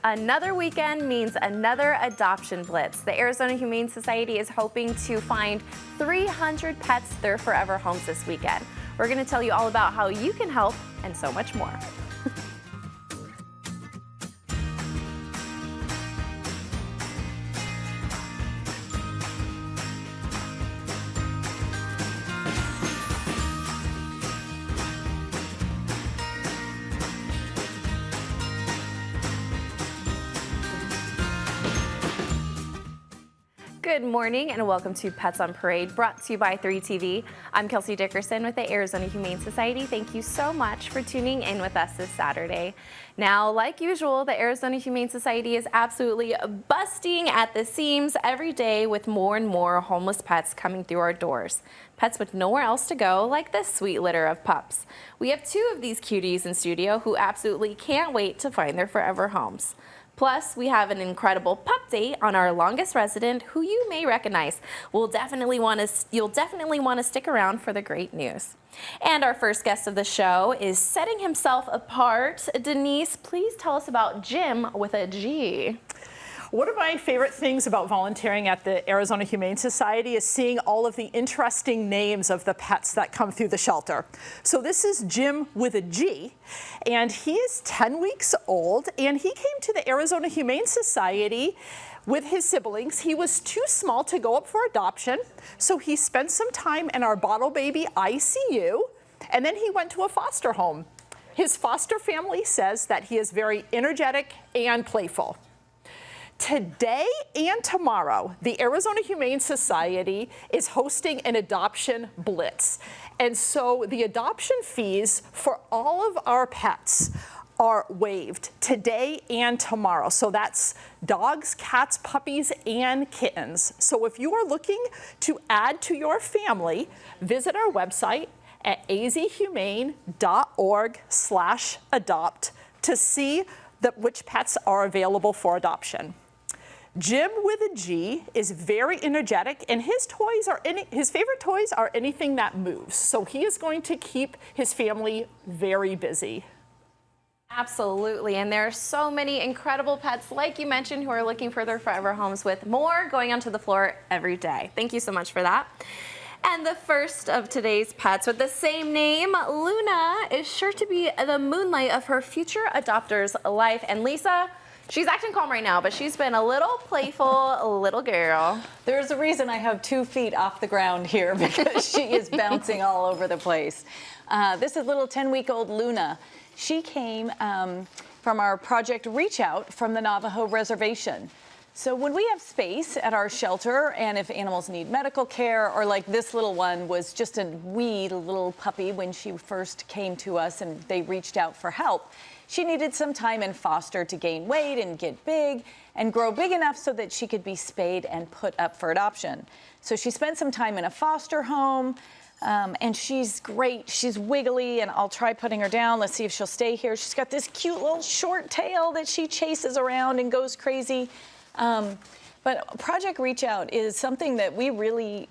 Another weekend means another adoption blitz. The Arizona Humane Society is hoping to find 300 pets their forever homes this weekend. We're going to tell you all about how you can help and so much more. Good morning and welcome to Pets on Parade, brought to you by 3TV. I'm Kelsey Dickerson with the Arizona Humane Society. Thank you so much for tuning in with us this Saturday. Now, like usual, the Arizona Humane Society is absolutely busting at the seams every day with more and more homeless pets coming through our doors. Pets with nowhere else to go, like this sweet litter of pups. We have two of these cuties in studio who absolutely can't wait to find their forever homes. Plus, we have an incredible pup date on our longest resident, who you may recognize. You'll definitely want to stick around for the great news. And our first guest of the show is setting himself apart. Denise, please tell us about Jim with a G. One of my favorite things about volunteering at the Arizona Humane Society is seeing all of the interesting names of the pets that come through the shelter. So this is Jim with a G, and he is 10 weeks old, and he came to the Arizona Humane Society with his siblings. He was too small to go up for adoption, so he spent some time in our bottle baby ICU, and then he went to a foster home. His foster family says that he is very energetic and playful. Today and tomorrow, the Arizona Humane Society is hosting an adoption blitz. And so the adoption fees for all of our pets are waived today and tomorrow. So that's dogs, cats, puppies, and kittens. So if you are looking to add to your family, visit our website at azhumane.org/adopt to see which pets are available for adoption. Jim with a G is very energetic, and his favorite toys are anything that moves. So he is going to keep his family very busy. Absolutely, and there are so many incredible pets, like you mentioned, who are looking for their forever homes, with more going onto the floor every day. Thank you so much for that. And the first of today's pets with the same name, Luna, is sure to be the moonlight of her future adopter's life. And Lisa, she's acting calm right now, but she's been a little playful little girl. There's a reason I have 2 feet off the ground here, because she is bouncing all over the place. This is little 10-week-old Luna. She came from our Project Reach Out from the Navajo Reservation. So when we have space at our shelter, and if animals need medical care, or like this little one was just a wee little puppy when she first came to us and they reached out for help, she needed some time in foster to gain weight and get big and grow big enough so that she could be spayed and put up for adoption. So she spent some time in a foster home, and she's great. She's wiggly, and I'll try putting her down. Let's see if she'll stay here. She's got this cute little short tail that she chases around and goes crazy. But Project Reach Out is something that we really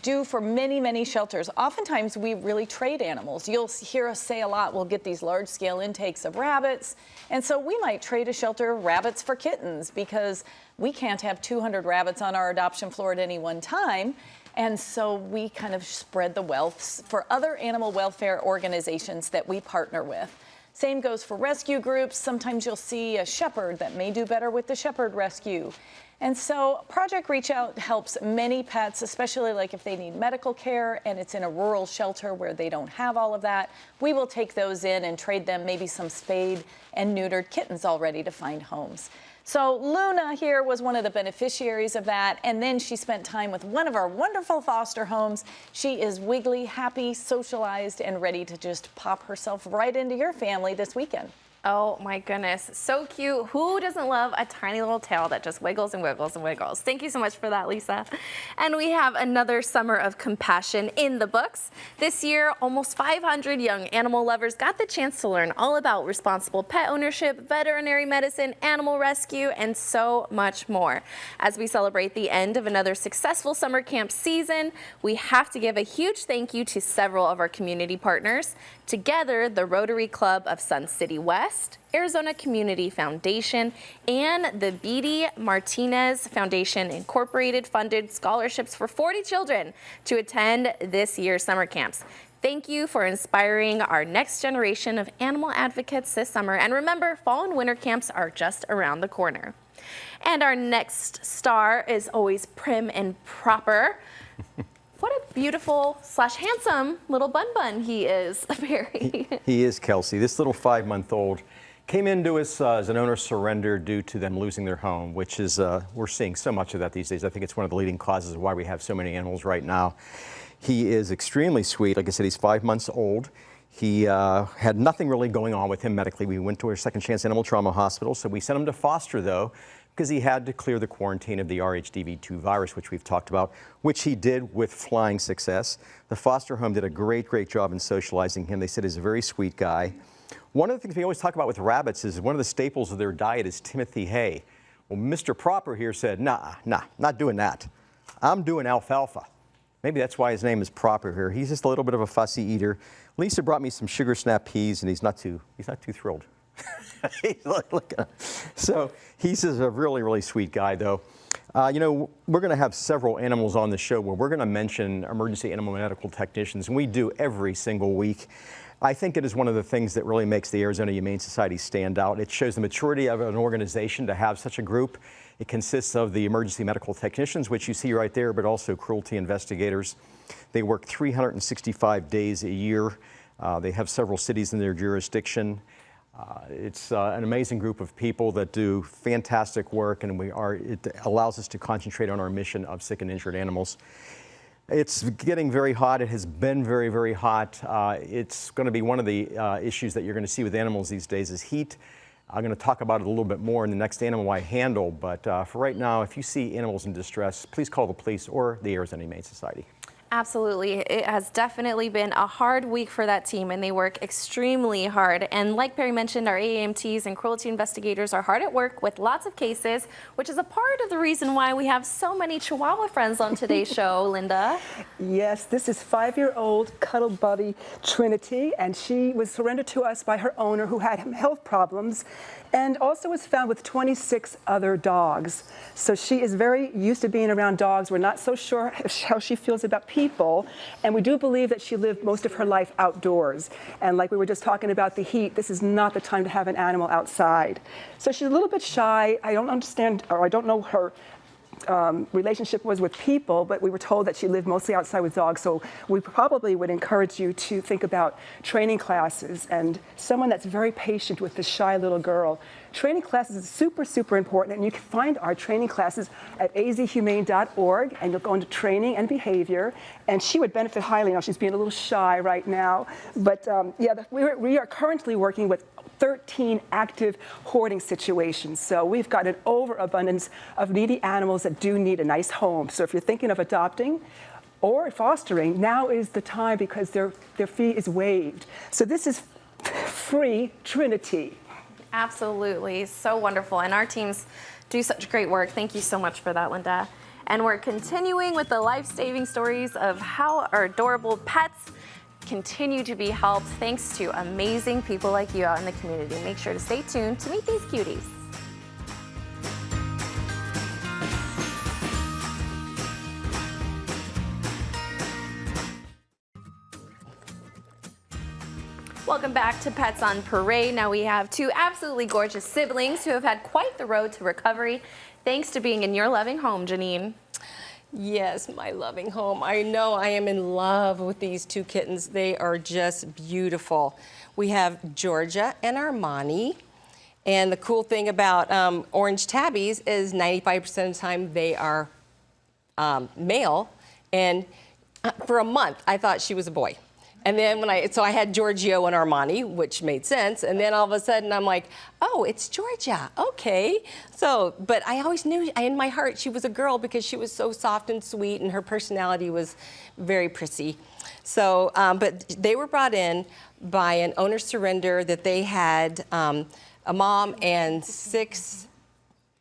do for many, many shelters. Oftentimes we really trade animals. You'll hear us say a lot, we'll get these large scale intakes of rabbits. And so we might trade a shelter of rabbits for kittens, because we can't have 200 rabbits on our adoption floor at any one time. And so we kind of spread the wealth for other animal welfare organizations that we partner with. Same goes for rescue groups. Sometimes you'll see a shepherd that may do better with the shepherd rescue. And so Project Reach Out helps many pets, especially like if they need medical care and it's in a rural shelter where they don't have all of that. We will take those in and trade them maybe some spayed and neutered kittens already to find homes. So Luna here was one of the beneficiaries of that, and then she spent time with one of our wonderful foster homes. She is wiggly, happy, socialized, and ready to just pop herself right into your family this weekend. Oh my goodness, so cute. Who doesn't love a tiny little tail that just wiggles and wiggles and wiggles? Thank you so much for that, Lisa. And we have another summer of compassion in the books. This year, almost 500 young animal lovers got the chance to learn all about responsible pet ownership, veterinary medicine, animal rescue, and so much more. As we celebrate the end of another successful summer camp season, we have to give a huge thank you to several of our community partners. Together, the Rotary Club of Sun City West, West, Arizona Community Foundation, and the B.D. Martinez Foundation Incorporated funded scholarships for 40 children to attend this year's summer camps. Thank you for inspiring our next generation of animal advocates this summer. And remember, fall and winter camps are just around the corner. And our next star is always prim and proper. What a beautiful / handsome little bun he is, Barry. He is, Kelsey. This little 5-month-old came into us as an owner surrender due to them losing their home, which is, we're seeing so much of that these days. I think it's one of the leading causes of why we have so many animals right now. He is extremely sweet. Like I said, he's 5 months old. He had nothing really going on with him medically. We went to our Second Chance Animal Trauma Hospital, so we sent him to foster, though, because he had to clear the quarantine of the RHDV2 virus, which we've talked about, which he did with flying success. The foster home did a great job in socializing him. They said he's a very sweet guy. One of the things we always talk about with rabbits is one of the staples of their diet is Timothy hay. Well, Mr. Proper here said, nah, not doing that. I'm doing alfalfa. Maybe that's why his name is Proper here. He's just a little bit of a fussy eater. Lisa brought me some sugar snap peas, and he's not too thrilled. Look at him. So he's just a really sweet guy, though. You know, we're going to have several animals on the show where we're going to mention emergency animal medical technicians, and we do every single week. I think it is one of the things that really makes the Arizona Humane Society stand out. It shows the maturity of an organization to have such a group. It consists of the emergency medical technicians, which you see right there, but also cruelty investigators. They work 365 days a year. They have several cities in their jurisdiction. It's an amazing group of people that do fantastic work, and it allows us to concentrate on our mission of sick and injured animals. It's getting very hot. It has been very hot. It's going to be one of the issues that you're going to see with animals these days is heat. I'm going to talk about it a little bit more in the next animal I handle, but for right now, if you see animals in distress, please call the police or the Arizona Humane Society. Absolutely. It has definitely been a hard week for that team, and they work extremely hard. And like Barry mentioned, our AEMTs and cruelty investigators are hard at work with lots of cases, which is a part of the reason why we have so many Chihuahua friends on today's show, Linda. Yes, this is 5-year-old cuddle buddy Trinity, and she was surrendered to us by her owner who had health problems and also was found with 26 other dogs. So she is very used to being around dogs. We're not so sure how she feels about people, and we do believe that she lived most of her life outdoors. And like we were just talking about the heat, this is not the time to have an animal outside. So she's a little bit shy. I don't understand, or I don't know her relationship was with people, but we were told that she lived mostly outside with dogs, so we probably would encourage you to think about training classes and someone that's very patient with this shy little girl. Training classes is super important, and you can find our training classes at azhumane.org, and you'll go into training and behavior, and she would benefit highly. Now, she's being a little shy right now, but yeah, we are currently working with 13 active hoarding situations. So we've got an overabundance of needy animals that do need a nice home. So if you're thinking of adopting or fostering, now is the time because their fee is waived. So this is free Trinity. Absolutely. So wonderful. And our teams do such great work. Thank you so much for that, Linda. And we're continuing with the life-saving stories of how our adorable pets continue to be helped thanks to amazing people like you out in the community. Make sure to stay tuned to meet these cuties. Welcome back to Pets on Parade. Now we have two absolutely gorgeous siblings who have had quite the road to recovery thanks to being in your loving home, Janine. Yes, my loving home. I know I am in love with these two kittens. They are just beautiful. We have Georgia and Armani. And the cool thing about orange tabbies is 95% of the time they are male. And for a month, I thought she was a boy. And then so I had Giorgio and Armani, which made sense. And then all of a sudden I'm like, oh, it's Georgia, okay. So, but I always knew in my heart she was a girl because she was so soft and sweet and her personality was very prissy. So, but they were brought in by an owner surrender that they had a mom and 6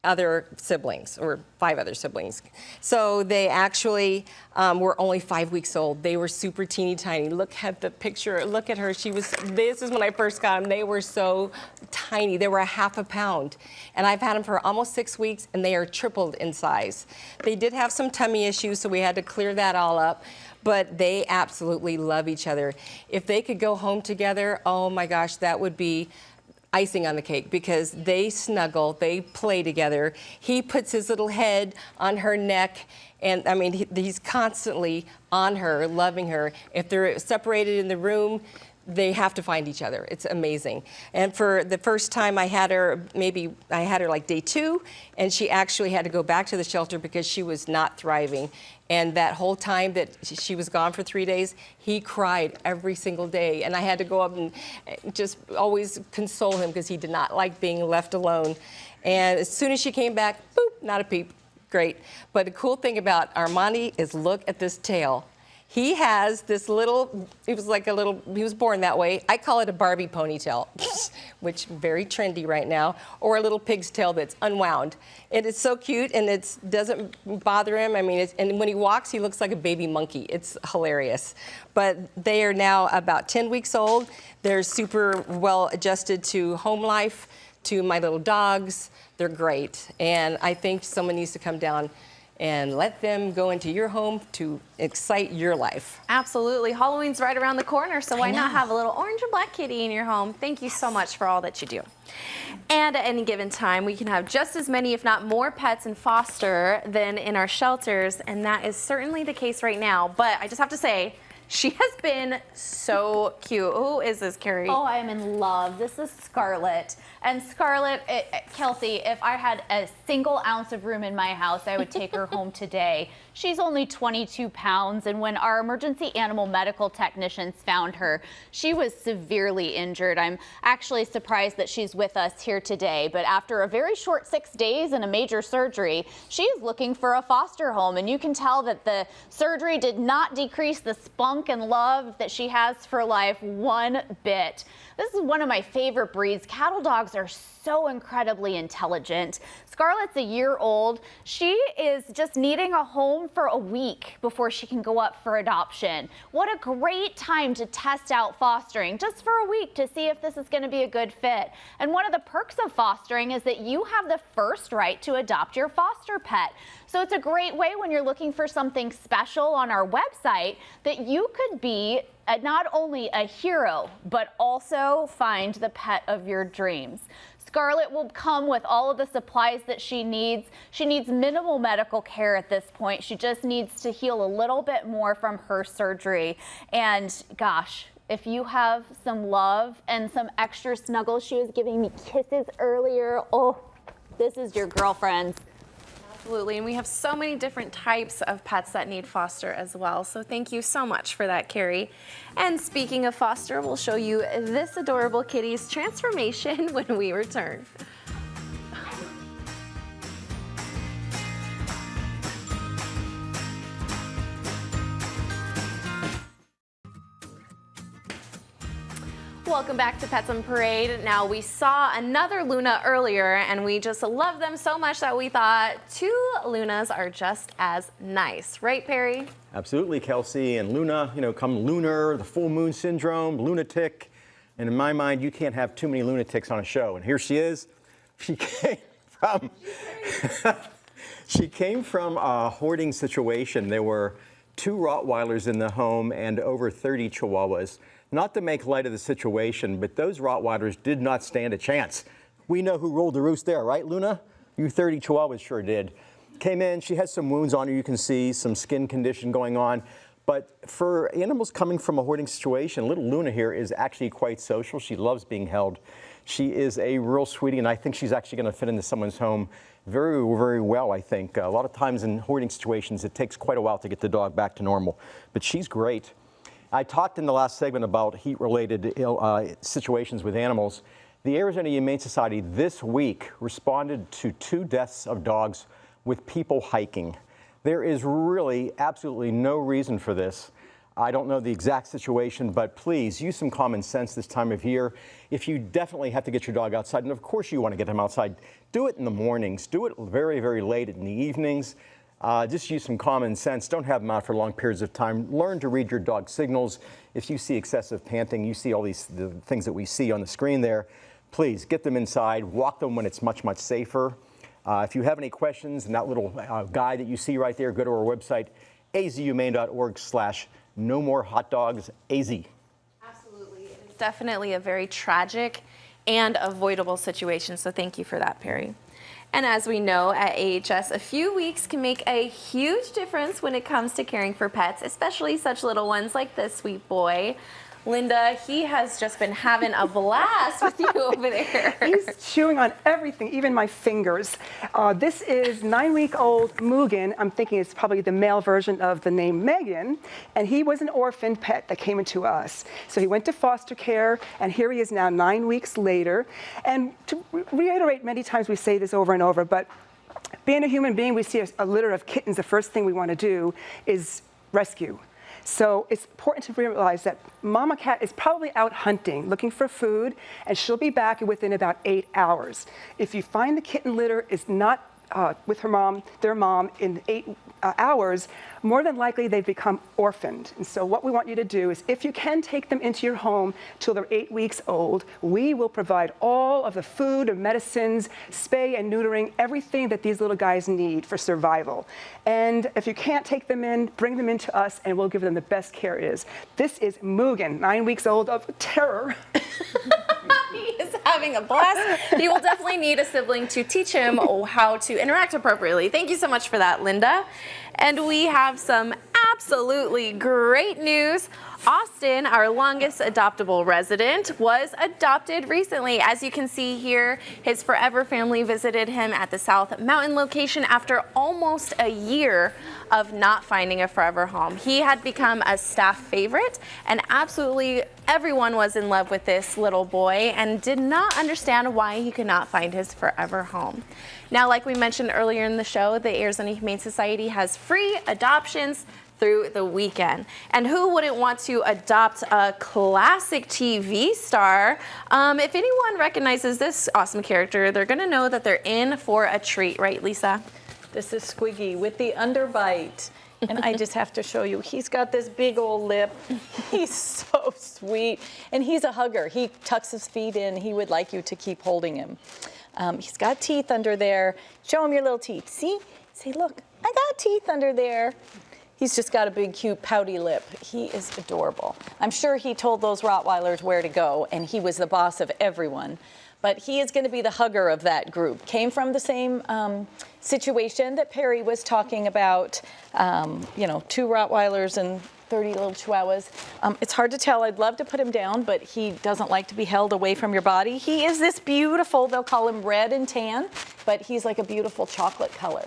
other siblings, or 5 other siblings. So they actually were only 5 weeks old. They were super teeny tiny. Look at the picture. Look at her. This is when I first got them. They were so tiny. They were ½ a pound. And I've had them for almost 6 weeks, and they are tripled in size. They did have some tummy issues, so we had to clear that all up. But they absolutely love each other. If they could go home together, oh my gosh, that would be icing on the cake, because they snuggle, they play together. He puts his little head on her neck, and I mean, he's constantly on her, loving her. If they're separated in the room, they have to find each other. It's amazing. And for the first time I had her, I had her like day 2, and she actually had to go back to the shelter because she was not thriving. And that whole time that she was gone for 3 days, he cried every single day. And I had to go up and just always console him, because he did not like being left alone. And as soon as she came back, boop, not a peep. Great. But the cool thing about Armani is, look at this tail. He has this little, he was born that way. I call it a Barbie ponytail, which is very trendy right now, or a little pig's tail that's unwound. And it's so cute, and it doesn't bother him. I mean, and when he walks, he looks like a baby monkey. It's hilarious. But they are now about 10 weeks old. They're super well adjusted to home life, to my little dogs. They're great. And I think someone needs to come down and let them go into your home to excite your life. Absolutely. Halloween's right around the corner, so why not have a little orange and black kitty in your home? Thank you so much for all that you do. And at any given time, we can have just as many, if not more, pets in foster than in our shelters, and that is certainly the case right now. But I just have to say, she has been so cute. Who is this, Carrie? Oh, I am in love. This is Scarlett. And Scarlett, Kelsey, if I had a single ounce of room in my house, I would take her home today. She's only 22 pounds, and when our emergency animal medical technicians found her, she was severely injured. I'm actually surprised that she's with us here today, but after a very short 6 days and a major surgery, she is looking for a foster home, and you can tell that the surgery did not decrease the spunk and love that she has for life one bit. This is one of my favorite breeds. Cattle dogs are so incredibly intelligent. Scarlett's a year old. She is just needing a home for a week before she can go up for adoption. What a great time to test out fostering, just for a week, to see if this is going to be a good fit. And one of the perks of fostering is that you have the first right to adopt your foster pet. So it's a great way, when you're looking for something special on our website, that you could be not only a hero, but also find the pet of your dreams. Scarlett will come with all of the supplies that she needs. She needs minimal medical care at this point. She just needs to heal a little bit more from her surgery. And gosh, if you have some love and some extra snuggles, she was giving me kisses earlier. Oh, this is your girlfriend. Absolutely, and we have so many different types of pets that need foster as well, so thank you so much for that, Carrie. And speaking of foster, we'll show you this adorable kitty's transformation when we return. Welcome back to Pets on Parade. Now, we saw another Luna earlier, and we just love them so much that we thought 2 Lunas are just as nice. Right, Perry? Absolutely, Kelsey. And Luna, come lunar, the full moon syndrome, lunatic. And in my mind, you can't have too many lunatics on a show. And here she is. She came from a hoarding situation. There were 2 Rottweilers in the home and over 30 Chihuahuas. Not to make light of the situation, but those Rottweilers did not stand a chance. We know who ruled the roost there, right, Luna? You 30 Chihuahuas sure did. Came in, she has some wounds on her, you can see, some skin condition going on. But for animals coming from a hoarding situation, little Luna here is actually quite social. She loves being held. She is a real sweetie, and I think she's actually going to fit into someone's home very, very well, I think. A lot of times in hoarding situations, it takes quite a while to get the dog back to normal. But she's great. I talked in the last segment about heat-related situations with animals. The Arizona Humane Society this week responded to 2 deaths of dogs with people hiking. There is really absolutely no reason for this. I don't know the exact situation, but please use some common sense this time of year. If you definitely have to get your dog outside, and of course you want to get him outside, do it in the mornings. Do it very, very late in the evenings. Just use some common sense. Don't have them out for long periods of time. Learn to read your dog's signals. If you see excessive panting, you see all the things that we see on the screen there, please get them inside. Walk them when it's much, much safer. If you have any questions, and that little guide that you see right there, go to our website, azhumane.org/no-more-hot-dogs-az. Absolutely. It's definitely a very tragic and avoidable situation, so thank you for that, Perry. And as we know at AHS, a few weeks can make a huge difference when it comes to caring for pets, especially such little ones like this sweet boy. Linda, he has just been having a blast with you over there. He's chewing on everything, even my fingers. This is 9-week-old Mugen. I'm thinking it's probably the male version of the name Megan. And he was an orphan pet that came into us. So he went to foster care, and here he is now 9 weeks later. And to reiterate, many times we say this over and over, but being a human being, we see a litter of kittens, the first thing we want to do is rescue. So it's important to realize that Mama Cat is probably out hunting, looking for food, and she'll be back within about 8 hours. If you find the kitten litter is not with their mom in 8 hours, more than likely they've become orphaned. And so what we want you to do is, if you can take them into your home till they're 8 weeks old, we will provide all of the food and medicines, spay and neutering, everything that these little guys need for survival. And if you can't take them in, bring them into us and we'll give them the best care it is. This is Mugen, 9 weeks old of terror. He is having a blast. He will definitely need a sibling to teach him how to interact appropriately. Thank you so much for that, Linda. And we have some absolutely great news. Austin, our longest adoptable resident, was adopted recently. As you can see here, his forever family visited him at the South Mountain location after almost a year of not finding a forever home. He had become a staff favorite, and absolutely everyone was in love with this little boy and did not understand why he could not find his forever home. Now, like we mentioned earlier in the show, the Arizona Humane Society has free adoptions through the weekend. And who wouldn't want to adopt a classic TV star? If anyone recognizes this awesome character, they're gonna know that they're in for a treat, right, Lisa? This is Squiggy with the underbite. And I just have to show you, he's got this big old lip. He's so sweet. And he's a hugger. He tucks his feet in. He would like you to keep holding him. He's got teeth under there. Show him your little teeth. See? Say, look, I got teeth under there. He's just got a big, cute, pouty lip. He is adorable. I'm sure he told those Rottweilers where to go, and he was the boss of everyone. But he is going to be the hugger of that group. Came from the same situation that Perry was talking about, you know, 2 Rottweilers and 30 little Chihuahuas. It's hard to tell. I'd love to put him down, but he doesn't like to be held away from your body. He is this beautiful, they'll call him red and tan, but he's like a beautiful chocolate color.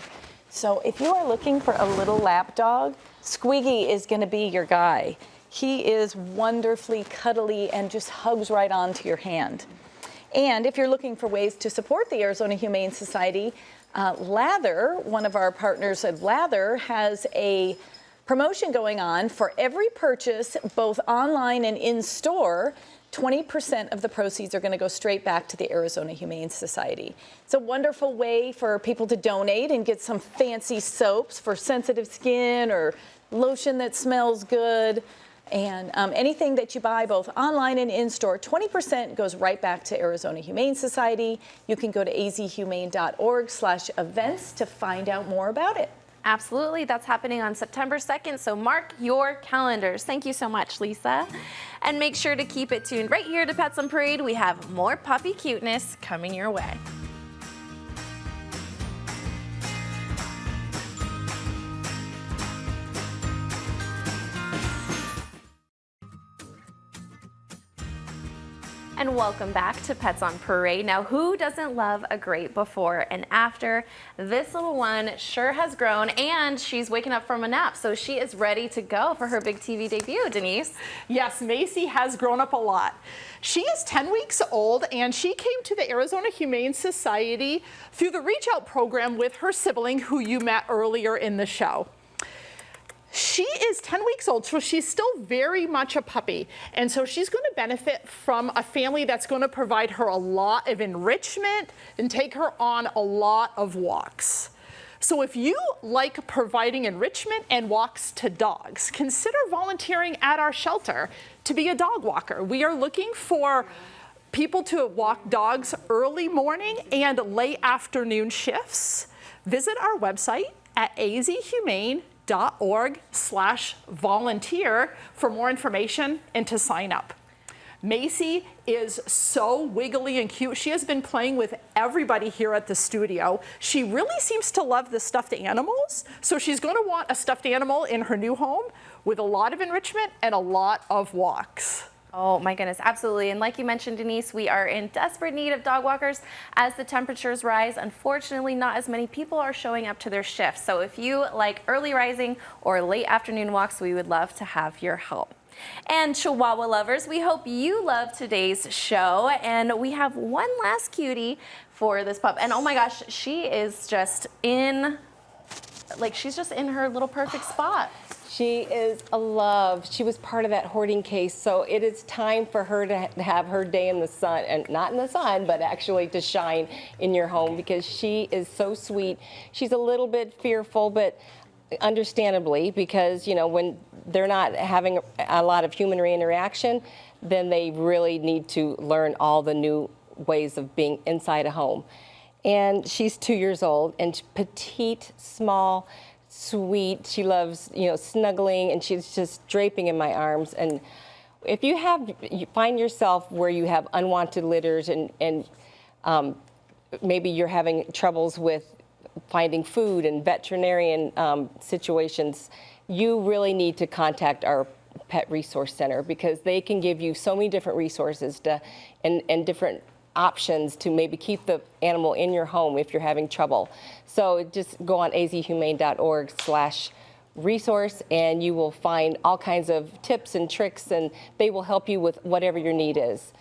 So if you are looking for a little lap dog, Squiggy is going to be your guy. He is wonderfully cuddly and just hugs right onto your hand. And if you're looking for ways to support the Arizona Humane Society, Lather, one of our partners at Lather, has a promotion going on for every purchase, both online and in-store. 20% of the proceeds are going to go straight back to the Arizona Humane Society. It's a wonderful way for people to donate and get some fancy soaps for sensitive skin or lotion that smells good. And anything that you buy both online and in-store, 20% goes right back to Arizona Humane Society. You can go to azhumane.org/events to find out more about it. Absolutely, that's happening on September 2nd, so mark your calendars. Thank you so much, Lisa. And make sure to keep it tuned right here to Pets on Parade. We have more puppy cuteness coming your way. And welcome back to Pets on Parade. Now, who doesn't love a great before and after? This little one sure has grown, and she's waking up from a nap, so she is ready to go for her big TV debut, Denise. Yes, Macy has grown up a lot. She is 10 weeks old, and she came to the Arizona Humane Society through the Reach Out program with her sibling, who you met earlier in the show. She is 10 weeks old, so she's still very much a puppy. And so she's going to benefit from a family that's going to provide her a lot of enrichment and take her on a lot of walks. So if you like providing enrichment and walks to dogs, consider volunteering at our shelter to be a dog walker. We are looking for people to walk dogs early morning and late afternoon shifts. Visit our website at azhumane.org/volunteer for more information and to sign up. Macy is so wiggly and cute. She has been playing with everybody here at the studio. She really seems to love the stuffed animals, so she's going to want a stuffed animal in her new home with a lot of enrichment and a lot of walks. Oh my goodness, absolutely. And like you mentioned, Denise, we are in desperate need of dog walkers as the temperatures rise. Unfortunately, not as many people are showing up to their shifts. So if you like early rising or late afternoon walks, we would love to have your help. And Chihuahua lovers, we hope you love today's show. And we have one last cutie for this pup. And oh my gosh, she is just in, she's just in her little perfect spot. She is a love. She was part of that hoarding case, so it is time for her to have her day in the sun, and not in the sun, but actually to shine in your home, because she is so sweet. She's a little bit fearful, but understandably, because you know, when they're not having a lot of human interaction, then they really need to learn all the new ways of being inside a home. And she's 2 years old and petite, small, sweet. She loves, you know, snuggling, and she's just draping in my arms. And if you find yourself where you have unwanted litters and maybe you're having troubles with finding food and veterinarian situations, you really need to contact our Pet Resource Center, because they can give you so many different resources and different options to maybe keep the animal in your home if you're having trouble. So just go on azhumane.org/resource and you will find all kinds of tips and tricks, and they will help you with whatever your need is.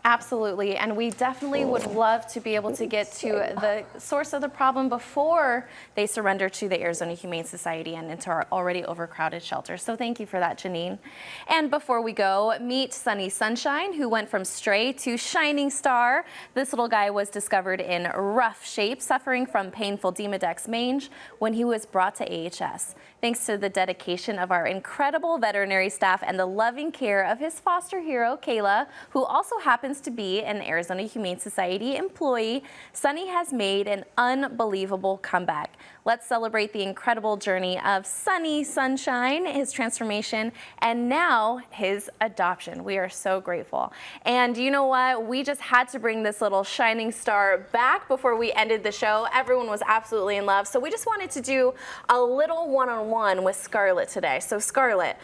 Absolutely, and we definitely would love to be able to get to the source of the problem before they surrender to the Arizona Humane Society and into our already overcrowded shelters. So thank you for that, Janine. And before we go, meet Sunny Sunshine, who went from stray to shining star. This little guy was discovered in rough shape, suffering from painful Demodex mange when he was brought to AHS. Thanks to the dedication of our incredible veterinary staff and the loving care of his foster hero, Kayla, who also happens to be an Arizona Humane Society employee, Sunny has made an unbelievable comeback. Let's celebrate the incredible journey of Sunny Sunshine, his transformation, and now his adoption. We are so grateful. And you know what? We just had to bring this little shining star back before we ended the show. Everyone was absolutely in love. So we just wanted to do a little one-on-one with Scarlett today. So Scarlett,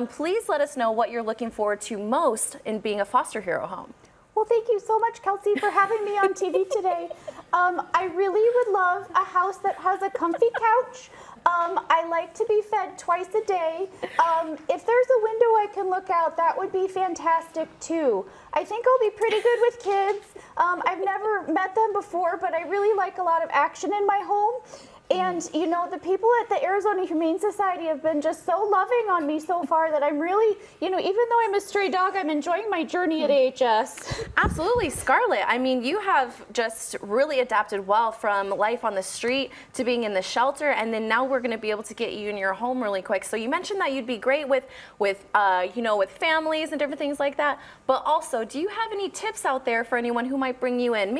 please let us know what you're looking forward to most in being a foster hero home. Well, thank you so much, Kelsey, for having me on TV today. I really would love a house that has a comfy couch. I like to be fed twice a day. If there's a window I can look out, that would be fantastic too. I think I'll be pretty good with kids. I've never met them before, but I really like a lot of action in my home. And, you know, the people at the Arizona Humane Society have been just so loving on me so far that I'm really, you know, even though I'm a stray dog, I'm enjoying my journey at AHS. Absolutely, Scarlett. I mean, you have just really adapted well from life on the street to being in the shelter, and then now we're going to be able to get you in your home really quick. So you mentioned that you'd be great with families and different things like that. But also, do you have any tips out there for anyone who might bring you in?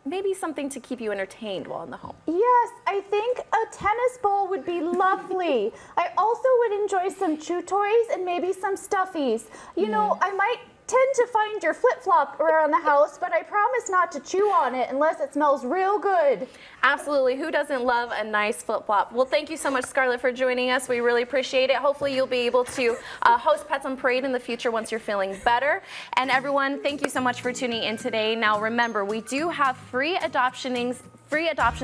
Maybe something to keep you entertained while in the home. Yes, I think a tennis ball would be lovely. I also would enjoy some chew toys and maybe some stuffies. You know, I might tend to find your flip-flop around the house, but I promise not to chew on it unless it smells real good. Absolutely. Who doesn't love a nice flip-flop? Well, thank you so much, Scarlett, for joining us. We really appreciate it. Hopefully you'll be able to host Pets on Parade in the future once you're feeling better. And everyone, thank you so much for tuning in today. Now remember, we do have free adoptions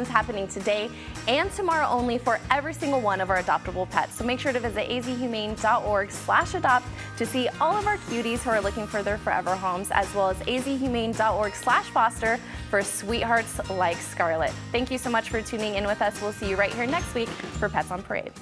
happening today and tomorrow only for every single one of our adoptable pets. So make sure to visit azhumane.org/adopt to see all of our cuties who are looking for their forever homes, as well as azhumane.org/foster for sweethearts like Scarlett. Thank you so much for tuning in with us. We'll see you right here next week for Pets on Parade.